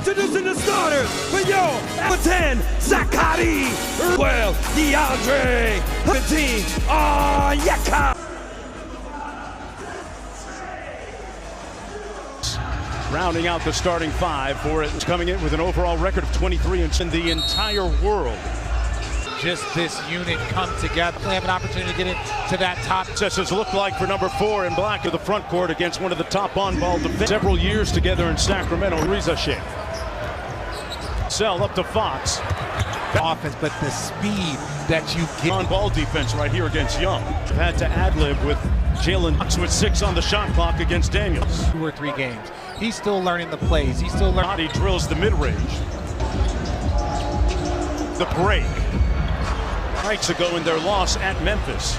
Introducing the starters for your number 10, Zachary. Well, DeAndre. 15, Yaka. Rounding out the starting five for it, coming in with an overall record of 23 in the entire world. Just this unit come together. They have an opportunity to get into that top. Just as looked like for number 4 in black to the front court against one of the top on-ball defenders. Several years together in Sacramento. Rizashe. Sell up to Fox. Offense, but the speed that you get. On-ball defense right here against Young. Had to ad-lib with Jalen Fox with 6 on the shot clock against Daniels. 2 or 3 games. He's still learning the plays. He's still learning. He drills the mid-range. The break. Nights ago in their loss at Memphis.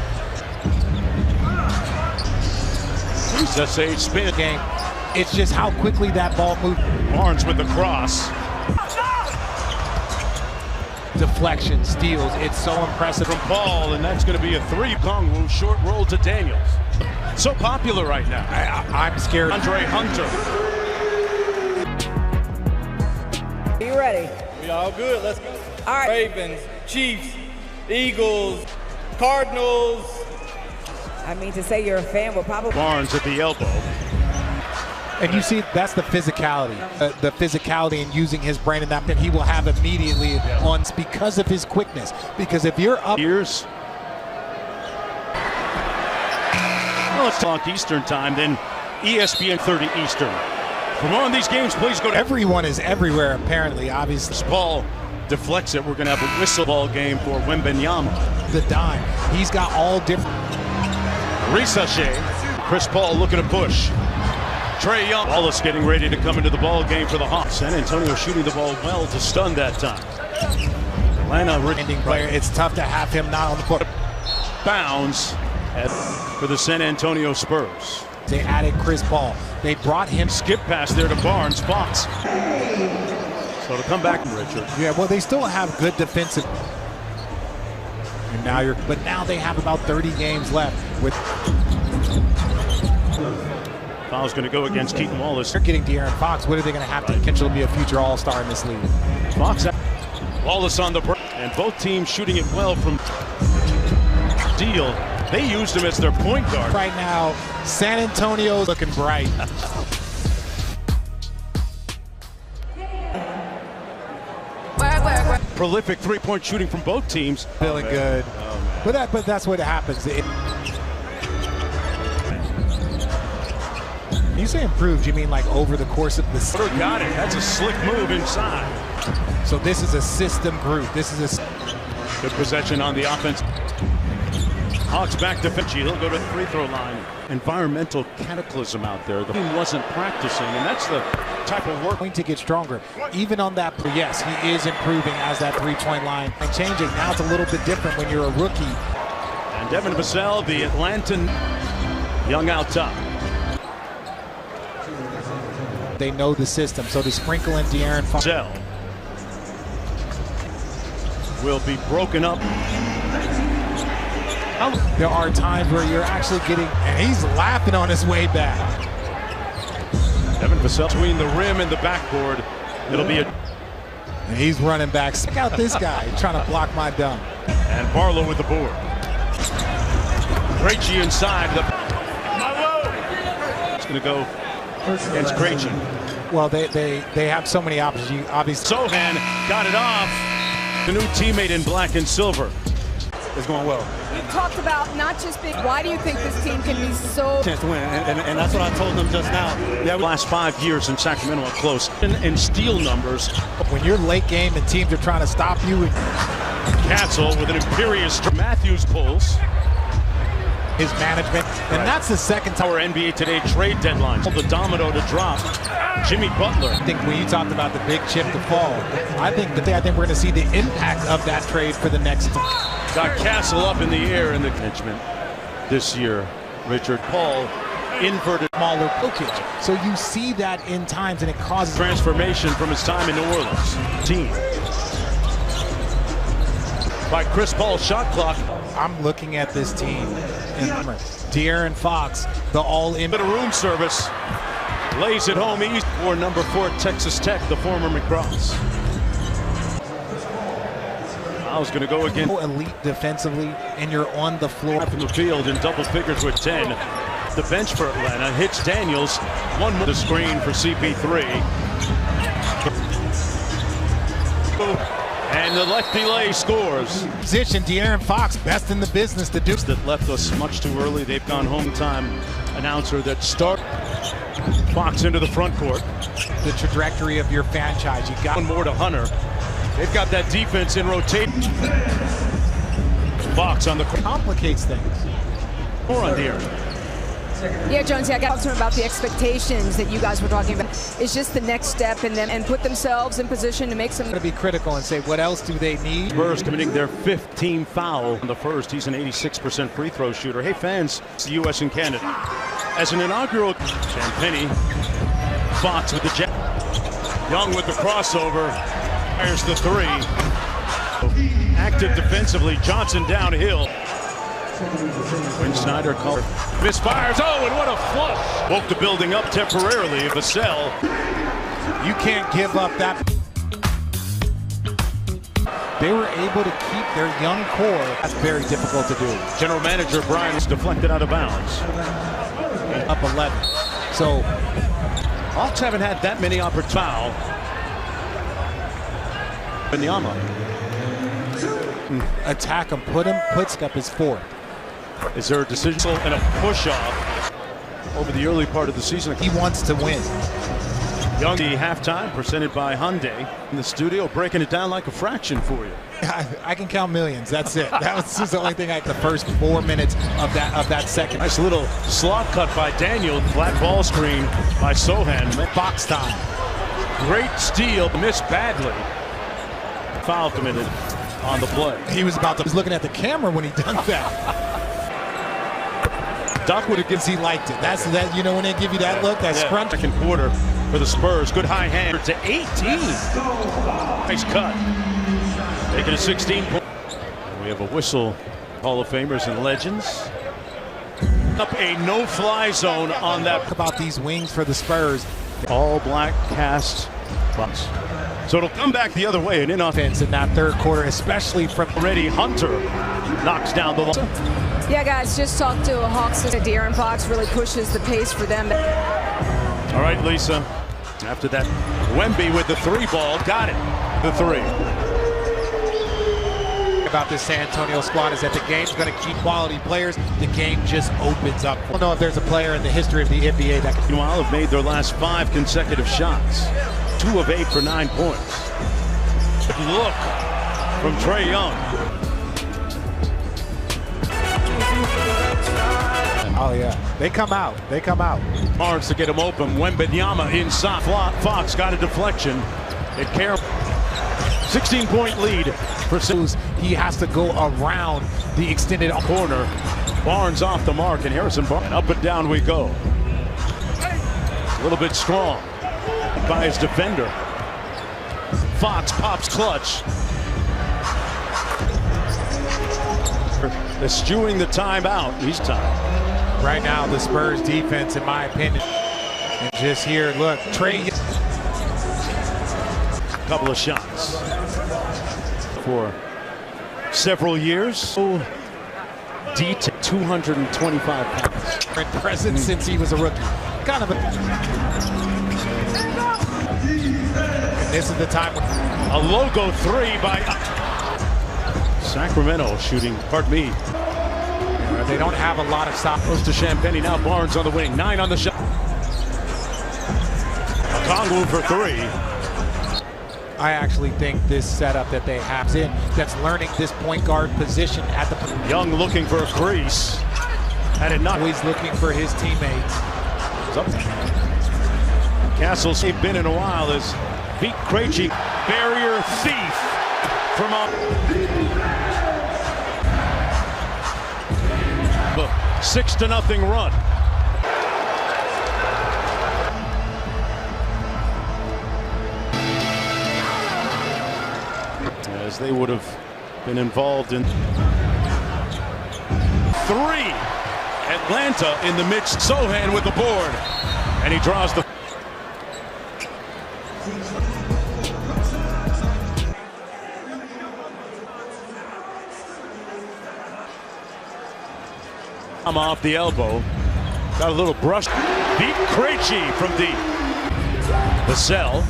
Rizashe spin game. It's just how quickly that ball moved. Barnes with the cross. Deflection, steals. It's so impressive. From Paul, and that's going to be a 3. Kongwu short roll to Daniels. So popular right now. I'm scared. Andre Hunter. Are you ready? We all good. Let's go. All right. Ravens, Chiefs, Eagles, Cardinals. I mean, to say you're a fan will probably. Barnes at the elbow. And you see, that's the physicality. The physicality and using his brain in that he will have immediately on because of his quickness. Because if you're up. Years. Well, let's talk Eastern time, then ESPN 30 Eastern. For more on these games, please go to. Everyone is everywhere, apparently, obviously. Paul deflects it. We're going to have a whistle ball game for Wembenyama. The dime. He's got all different. Rizashe. Chris Paul looking to push. Trae Young. Wallace getting ready to come into the ball game for the Hawks. San Antonio shooting the ball well to stun that time. Atlanta ending player. It's tough to have him not on the court. Bounds for the San Antonio Spurs. They added Chris Paul. They brought him. Skip pass there to Barnes. Fox. So to come back, Richard. Yeah, well, they still have good defensive. And now they have about 30 games left with. Foul's going to go against Keaton Wallace. They're getting De'Aaron Fox. What are they going to have to potentially be a future All-Star in this league? Fox, Wallace on the break, and both teams shooting it well from deal. They used him as their point guard. Right now, San Antonio's looking bright. Prolific three-point shooting from both teams. Feeling good. But that's what happens. You say improved, you mean like over the course of the season? Got it. That's a slick move inside. So this is a system group. This is a good possession on the offense. Hawks back to Finchie. He'll go to the free throw line. Environmental cataclysm out there. The team wasn't practicing, and that's the type of work. Going to get stronger. Even on that, yes, he is improving as that three-point line and changing. Now it's a little bit different when you're a rookie. And Devin Vassell, the Atlantan, Young out top. They know the system, so to sprinkle in De'Aaron Fox will be broken up. There are times where you're actually getting, and he's laughing on his way back. Devin Vassell between the rim and the backboard. It'll be a. And he's running back. Check out this guy trying to block my dunk. And Barlow with the board. Krejci inside. It's going to go against Krejci. Well, they have so many options. You obviously. Sohan got it off. The new teammate in black and silver. It's going well. You've talked about not just big. Why do you think this team can be so chance to win? And that's what I told them just now. Yeah, last 5 years in Sacramento are close. And steal numbers. When you're late game and teams are trying to stop you. Castle with an imperious. Matthews pulls. His management, and that's the second time. Our NBA Today trade deadline. The domino to drop. Jimmy Butler. I think when you talked about the big chip to fall, I think we're going to see the impact of that trade for the next. Got Castle up in the air in the management this year. Richard Paul inverted smaller Jokic. So you see that in times, and it causes transformation from his time in New Orleans. Team by Chris Paul's shot clock. I'm looking at this team. And De'Aaron Fox, the all-in. Bit of room service. Lays it home east for number 4 Texas Tech, the former McGraws. Fouls going to go again. Elite defensively, and you're on the floor. From the field in double figures with 10. The bench for Atlanta hits Daniels. One more. The screen for CP3. And the left delay scores. Position, De'Aaron Fox, best in the business to do. That left us much too early. They've gone home time announcer that start Fox into the front court. The trajectory of your franchise. You got one more to Hunter. They've got that defense in rotation. Fox on the court. Complicates things. More on here. Yeah, Jonesy, I got to talk to him about the expectations that you guys were talking about. It's just the next step in them and put themselves in position to make some. To be critical and say, what else do they need? Spurs committing their 5th team foul in the first. He's an 86% free throw shooter. Hey fans, it's the U.S. and Canada. As an inaugural, Champagny, Fox with the jab. Young with the crossover. Fires the 3. Active defensively. Johnson downhill. When Snyder called. Misfires. Oh, and what a flush. Woke the building up temporarily. Vassell. You can't give up that. They were able to keep their young core. That's very difficult to do. General manager Brian was deflected out of bounds. Up 11. So Hawks haven't had that many opportunities. Foul. Benyama. Attack him, put up his 4th. Is there a decision and a push-off over the early part of the season? He wants to win. Young, the halftime presented by Hyundai in the studio, breaking it down like a fraction for you. I can count millions. That's it. That was just the only thing. The first 4 minutes of that second. Nice little slot cut by Daniel. Flat ball screen by Sohan. Box time. Great steal, missed badly. Foul committed on the play. He was looking at the camera when he done that. Doc would have given. He liked it. That's that. You know when they give you that look, that scrunch. Second quarter for the Spurs. Good high hand to 18. Nice cut. Taking a 16 point. We have a whistle. Hall of Famers and legends. Up a no-fly zone on that. About these wings for the Spurs. All black cast bumps. So it'll come back the other way and in offense in that third quarter, especially from already Hunter knocks down the line. Yeah, guys, just talked to a Hawks. De'Aaron Fox really pushes the pace for them. All right, Lisa. After that, Wemby with the 3 ball. Got it. The 3. About this San Antonio squad is that the game's going to keep quality players. The game just opens up. I don't know if there's a player in the history of the NBA that can. Meanwhile, have made their last 5 consecutive shots. 2 of 8 for 9 points. Look from Trae Young. Oh yeah, they come out. Barnes to get him open. Wembanyama inside. Fox got a deflection. It carried. 16-point lead for Spurs. He has to go around the extended corner. Barnes off the mark, and Harrison Barnes. Up and down we go. A little bit strong by his defender. Fox pops clutch. Eschewing the timeout. He's time. Right now, the Spurs defense, in my opinion, and just here, look, Trae. Couple of shots for several years. So deep to 225 pounds. Present since he was a rookie. Kind of a. And this is the time. A logo 3 by Sacramento shooting. Pardon me. They don't have a lot of stop. Goes to Champagny. Now Barnes on the wing. 9 on the shot. Kongwu for 3. I actually think this setup that they have in that's learning this point guard position at the. Young looking for a crease. Had it not. Always looking for his teammates. Castles they've been in a while is Pete Krejci, barrier thief from up. 6-0 run. As they would have been involved in 3. Atlanta in the midst. Sohan with the board, and he draws the. I'm off the elbow. Got a little brush. Beat Krejci from deep. Vassell.